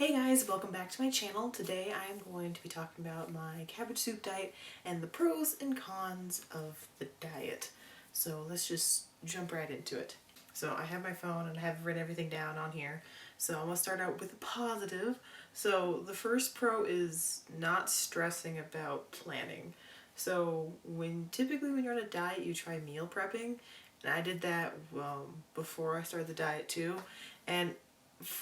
Hey guys, welcome back to my channel. Today I am going to be talking about my cabbage soup diet and the pros and cons of the diet. So let's just jump right into it. So I have my phone and I have written everything down on here. So I'm going to start out with a positive. So the first pro is not stressing about planning. So typically when you're on a diet you try meal prepping, and I did that before I started the diet too. And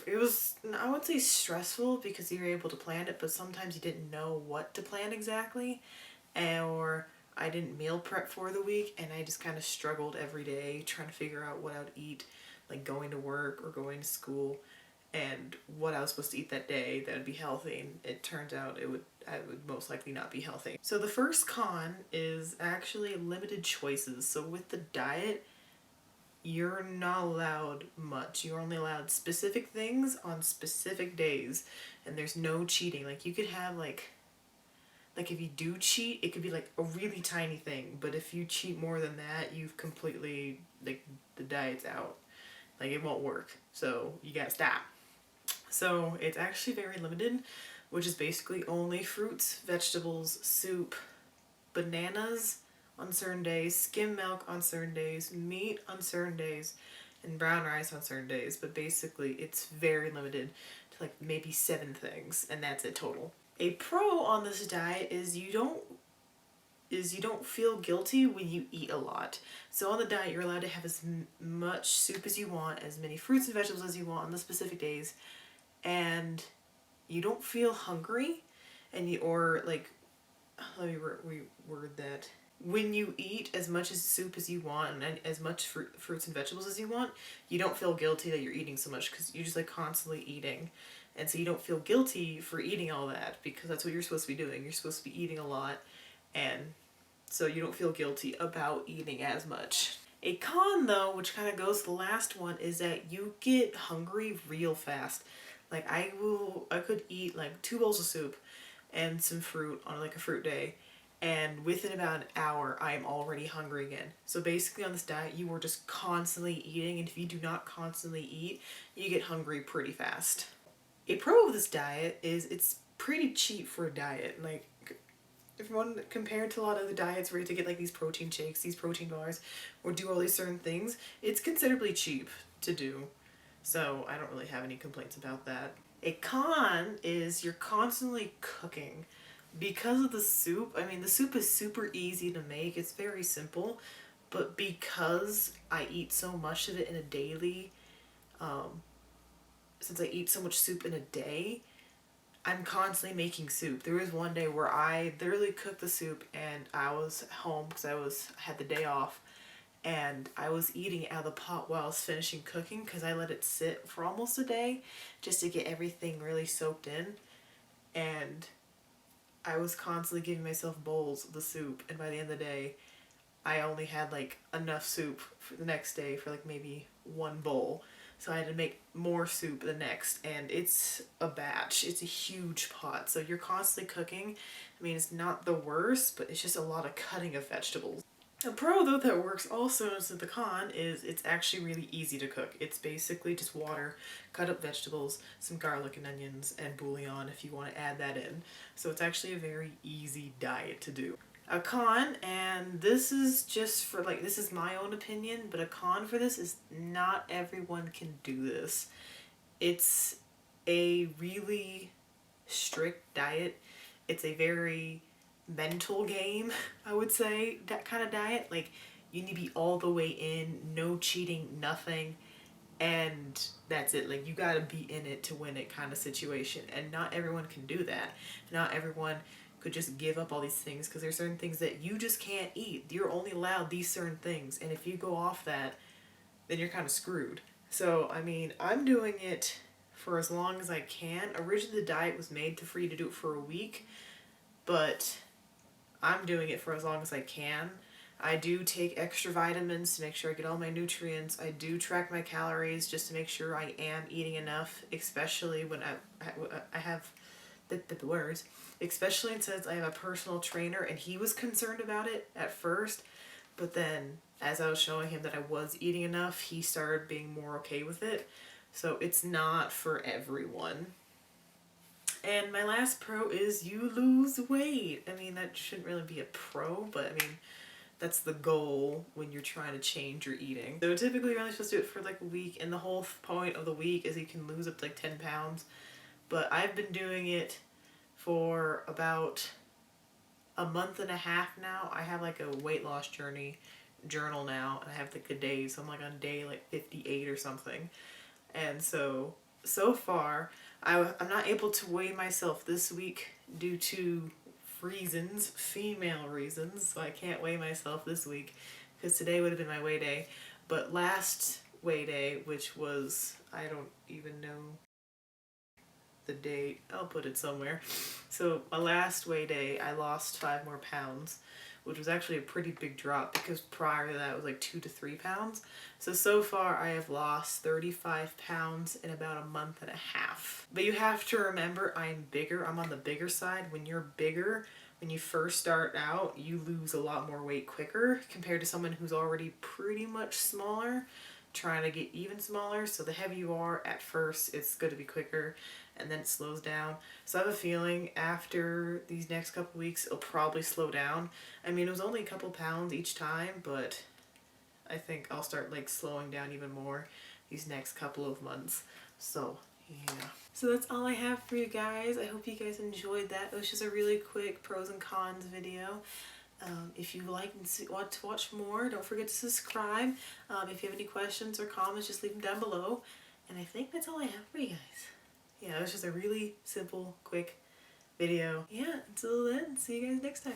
it was, I wouldn't say stressful because you were able to plan it, but sometimes you didn't know what to plan exactly, or I didn't meal prep for the week and I just kind of struggled every day trying to figure out what I would eat, like going to work or going to school, and what I was supposed to eat that day that would be healthy, and it turns out I would most likely not be healthy. So the first con is actually limited choices. So with the diet, you're not allowed much. You're only allowed specific things on specific days, and there's no cheating. Like you could have like if you do cheat, it could be like a really tiny thing, but if you cheat more than that, you've completely, like, the diet's out. Like it won't work. So you gotta stop. So it's actually very limited, which is basically only fruits, vegetables, soup, bananas on certain days, skim milk on certain days, meat on certain days, and brown rice on certain days. But basically it's very limited to like maybe 7 things, and that's it total. A pro on this diet is you don't feel guilty when you eat a lot. So on the diet you're allowed to have as much soup as you want, as many fruits and vegetables as you want on the specific days, and you don't feel hungry, and let me reword that. When you eat as much as soup as you want and as much fruits and vegetables as you want, you don't feel guilty that you're eating so much because you're just like constantly eating. And so you don't feel guilty for eating all that because that's what you're supposed to be doing. You're supposed to be eating a lot, and so you don't feel guilty about eating as much. A con though, which kind of goes to the last one, is that you get hungry real fast. Like I could eat like 2 bowls of soup and some fruit on like a fruit day, and within about an hour I am already hungry again. So basically on this diet you are just constantly eating, and if you do not constantly eat, you get hungry pretty fast. A pro of this diet is it's pretty cheap for a diet. Like if one compared to a lot of the diets where you have to get like these protein shakes, these protein bars, or do all these certain things, it's considerably cheap to do. So I don't really have any complaints about that. A con is you're constantly cooking. Because of the soup, I mean the soup is super easy to make, it's very simple, but because I eat so much of it in a daily, since I eat so much soup in a day, I'm constantly making soup. There was one day where I literally cooked the soup and I was home because I had the day off, and I was eating it out of the pot while I was finishing cooking because I let it sit for almost a day just to get everything really soaked in, and I was constantly giving myself bowls of the soup, and by the end of the day I only had like enough soup for the next day for like maybe 1 bowl. So I had to make more soup the next, and it's a batch. It's a huge pot. So you're constantly cooking. I mean, it's not the worst, but it's just a lot of cutting of vegetables. A pro though that works also as the con is it's actually really easy to cook. It's basically just water, cut up vegetables, some garlic and onions, and bouillon if you want to add that in. So it's actually a very easy diet to do. A con, and this is just for like, this is my own opinion, but a con for this is not everyone can do this. It's a really strict diet. It's a very mental game, I would say, that kind of diet. Like you need to be all the way in, no cheating, nothing, and that's it. Like you gotta be in it to win it kind of situation, and not everyone can do that. Not everyone could just give up all these things because there's certain things that you just can't eat. You're only allowed these certain things, and if you go off that, then you're kind of screwed. So I mean, I'm doing it for as long as I can. Originally the diet was made for you to do it for a week, but I'm doing it for as long as I can. I do take extra vitamins to make sure I get all my nutrients. I do track my calories just to make sure I am eating enough, especially when I have the words, especially since I have a personal trainer, and he was concerned about it at first, but then as I was showing him that I was eating enough, he started being more okay with it. So it's not for everyone. And my last pro is you lose weight. I mean, that shouldn't really be a pro, but I mean, that's the goal when you're trying to change your eating. So typically you're only supposed to do it for like a week, and the whole point of the week is you can lose up to like 10 pounds. But I've been doing it for about a month and a half now. I have like a weight loss journal now, and I have like a day, so I'm like on day like 58 or something. And so far, I'm not able to weigh myself this week due to reasons, female reasons, so I can't weigh myself this week because today would have been my weigh day. But last weigh day, which was, I don't even know the date, I'll put it somewhere. So my last weigh day, I lost 5 more pounds, which was actually a pretty big drop because prior to that it was like 2 to 3 pounds. So far I have lost 35 pounds in about a month and a half. But you have to remember, I'm bigger. I'm on the bigger side. When you're bigger, when you first start out, you lose a lot more weight quicker compared to someone who's already pretty much smaller, trying to get even smaller. So the heavier you are at first, it's going to be quicker, and then it slows down. So I have a feeling after these next couple weeks it'll probably slow down. I mean, it was only a couple pounds each time, but I think I'll start like slowing down even more these next couple of months. So yeah. So that's all I have for you guys. I hope you guys enjoyed that. It was just a really quick pros and cons video. If you like and want to watch more, don't forget to subscribe. If you have any questions or comments, just leave them down below. And I think that's all I have for you guys. Yeah, it was just a really simple, quick video. Yeah, until then, see you guys next time.